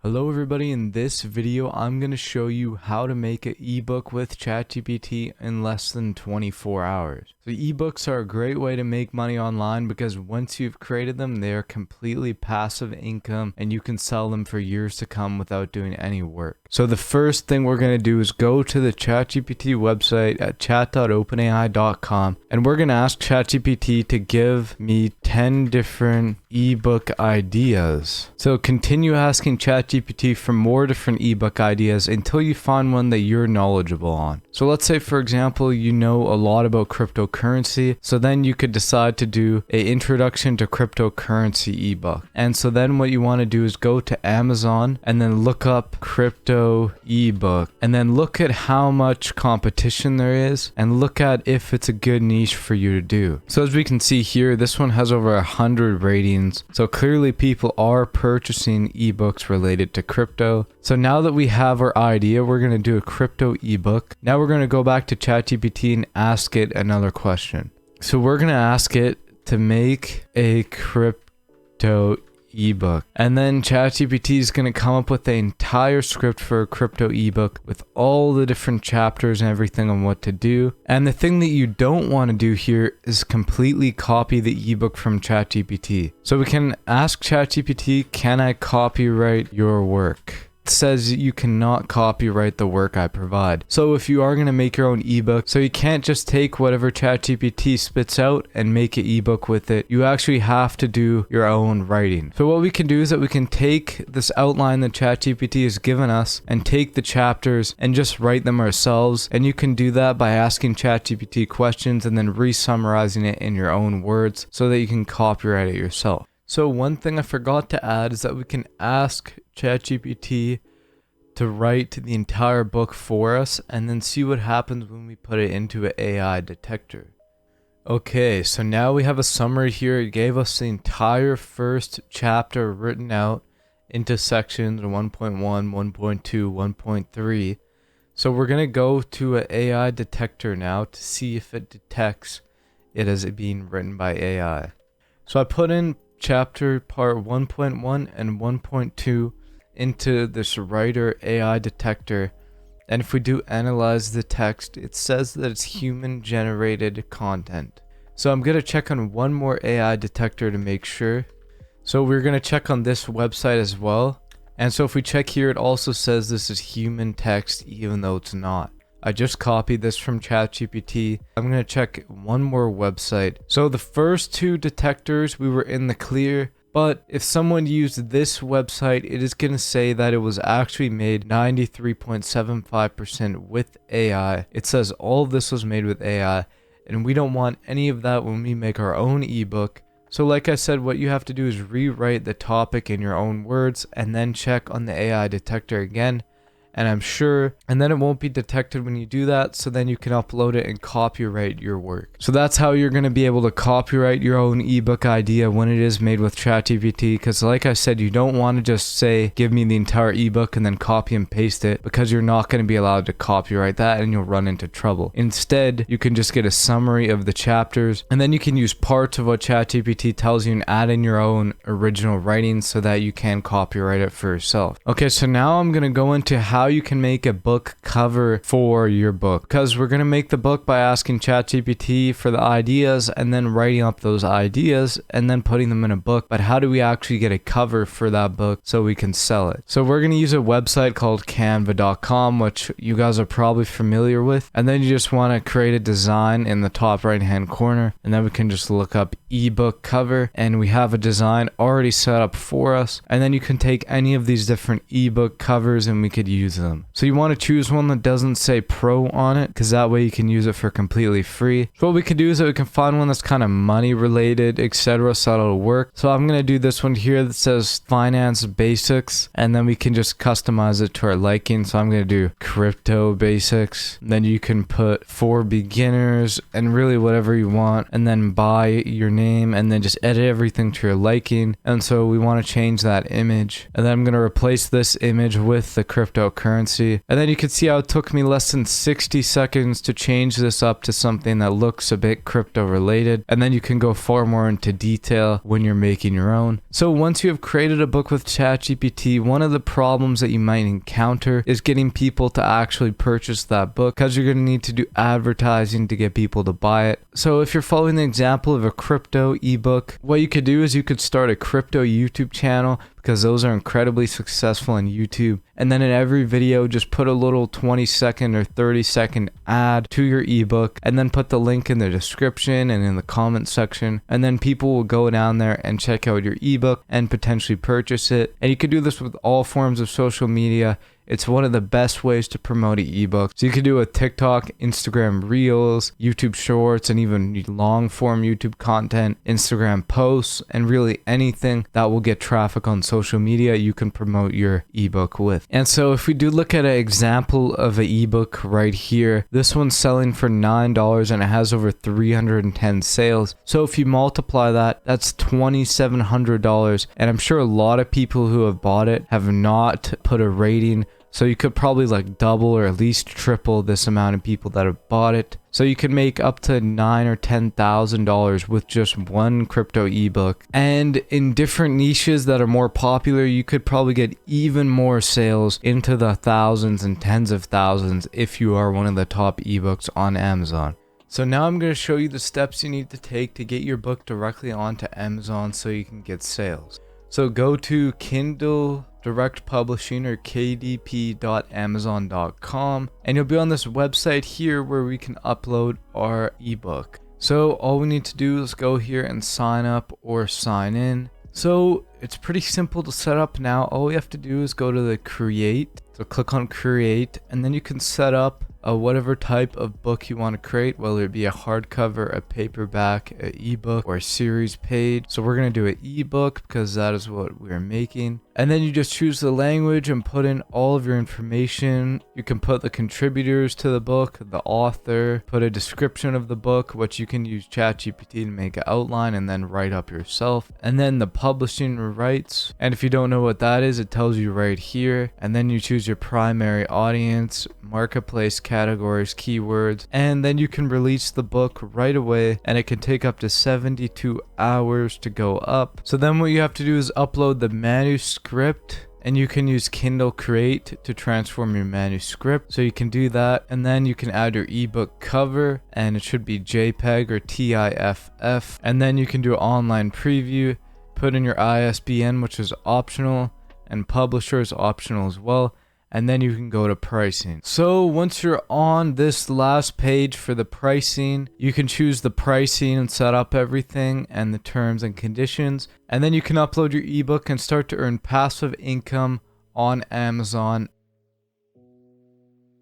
Hello everybody, in this video I'm going to show you how to make an ebook with Chatgpt in less than 24 hours. So ebooks are a great way to make money online because once you've created them, they are completely passive income and you can sell them for years to come without doing any work. So the first thing we're going to do is go to the Chatgpt website at chat.openai.com and we're going to ask Chatgpt to give me 10 different ebook ideas. So continue asking Chatgpt for more different ebook ideas until you find one that you're knowledgeable on. So let's say, for example, you know a lot about cryptocurrency, so then you could decide to do an introduction to cryptocurrency ebook. And so then what you want to do is go to Amazon and then look up crypto ebook and then look at how much competition there is and look at if it's a good niche for you to do. So as we can see here, this one has over 100 ratings. So clearly people are purchasing ebooks related to crypto. So now that we have our idea, we're going to do a crypto ebook. Now we're going to go back to Chatgpt and ask it another question. So we're going to ask it to make a crypto ebook, and then Chatgpt is going to come up with the entire script for a crypto ebook with all the different chapters and everything on what to do. And the thing that you don't want to do here is completely copy the ebook from Chatgpt. So we can ask Chatgpt, can I copyright your work? Says you cannot copyright the work I provide. So if you are going to make your own ebook, so you can't just take whatever Chatgpt spits out and make an ebook with it. You actually have to do your own writing. So what we can do is that we can take this outline that Chatgpt has given us and take the chapters and just write them ourselves. And you can do that by asking Chatgpt questions and then re-summarizing it in your own words so that you can copyright it yourself. So one thing I forgot to add is that we can ask Chatgpt to write the entire book for us and then see what happens when we put it into an AI detector. Okay, so now we have a summary here. It gave us the entire first chapter written out into sections 1.1, 1.2, 1.3. So we're going to go to an AI detector now to see if it detects it as it being written by AI. So I put in chapter part 1.1 and 1.2 into this writer AI detector, and if we do analyze the text, it says that it's human generated content. So I'm going to check on one more AI detector to make sure. So we're going to check on this website as well, and so if we check here, it also says this is human text even though it's not. I just copied this from Chatgpt. I'm going to check one more website. So the first two detectors, we were in the clear, but if someone used this website, it is going to say that it was actually made 93.75% with AI. It says all of this was made with AI, and we don't want any of that when we make our own ebook. So like I said, what you have to do is rewrite the topic in your own words and then check on the AI detector again. And I'm sure, and then it won't be detected when you do that, so then you can upload it and copyright your work. So that's how you're going to be able to copyright your own ebook idea when it is made with Chatgpt, because like I said, you don't want to just say, give me the entire ebook and then copy and paste it, because you're not going to be allowed to copyright that and you'll run into trouble. Instead, you can just get a summary of the chapters, and then you can use parts of what Chatgpt tells you and add in your own original writing so that you can copyright it for yourself. Okay, so now I'm going to go into how you can make a book cover for your book, because we're going to make the book by asking Chatgpt for the ideas and then writing up those ideas and then putting them in a book. But how do we actually get a cover for that book so we can sell it? So we're going to use a website called canva.com, which you guys are probably familiar with, and then you just want to create a design in the top right hand corner, and then we can just look up ebook cover and we have a design already set up for us, and then you can take any of these different ebook covers and we could use them. So you want to choose one that doesn't say pro on it, because that way you can use it for completely free. So what we can do is that we can find one that's kind of money related, etc., so that'll work. So I'm going to do this one here that says finance basics, and then we can just customize it to our liking. So I'm going to do crypto basics. Then you can put for beginners and really whatever you want, and then buy your name and then just edit everything to your liking. And so we want to change that image, and then I'm going to replace this image with the crypto cryptocurrency. And then you can see how it took me less than 60 seconds to change this up to something that looks a bit crypto related. And then you can go far more into detail when you're making your own. So once you have created a book with Chatgpt, one of the problems that you might encounter is getting people to actually purchase that book, because you're going to need to do advertising to get people to buy it. So if you're following the example of a crypto ebook, what you could do is you could start a crypto YouTube channel, because those are incredibly successful on YouTube. And then in every video, just put a little 20-second or 30-second ad to your ebook, and then put the link in the description and in the comment section. And then people will go down there and check out your ebook and potentially purchase it. And you could do this with all forms of social media. It's one of the best ways to promote an ebook. So you could do a TikTok, Instagram Reels, YouTube Shorts, and even long form YouTube content, Instagram posts, and really anything that will get traffic on social media you can promote your ebook with. And so if we do look at an example of an ebook right here, this one's selling for $9 and it has over 310 sales. So if you multiply that, that's $2,700. And I'm sure a lot of people who have bought it have not put a rating. So you could probably like double or at least triple this amount of people that have bought it. So you could make up to $9,000 or $10,000 with just one crypto ebook. And in different niches that are more popular, you could probably get even more sales into the thousands and tens of thousands if you are one of the top ebooks on Amazon. So now I'm going to show you the steps you need to take to get your book directly onto Amazon so you can get sales. So go to Kindle Direct Publishing or kdp.amazon.com, and you'll be on this website here where we can upload our ebook. So all we need to do is go here and sign up or sign in. So it's pretty simple to set up now. All we have to do is go to the create. So click on create, and then you can set up whatever type of book you want to create, whether it be a hardcover, a paperback, an ebook, or a series page. So we're going to do an ebook because that is what we're making. And then you just choose the language and put in all of your information. You can put the contributors to the book, the author, put a description of the book, which you can use Chatgpt to make an outline and then write up yourself. And then the publishing rights. And if you don't know what that is, it tells you right here. And then you choose your primary audience, marketplace categories, keywords, and then you can release the book right away, and it can take up to 72 hours to go up. So then what you have to do is upload the manuscript, and you can use Kindle Create to transform your manuscript. So you can do that, and then you can add your ebook cover, and it should be JPEG or TIFF, and then you can do online preview, put in your ISBN, which is optional, and publisher is optional as well. And then you can go to pricing. So once you're on this last page for the pricing, you can choose the pricing and set up everything and the terms and conditions. And then you can upload your ebook and start to earn passive income on Amazon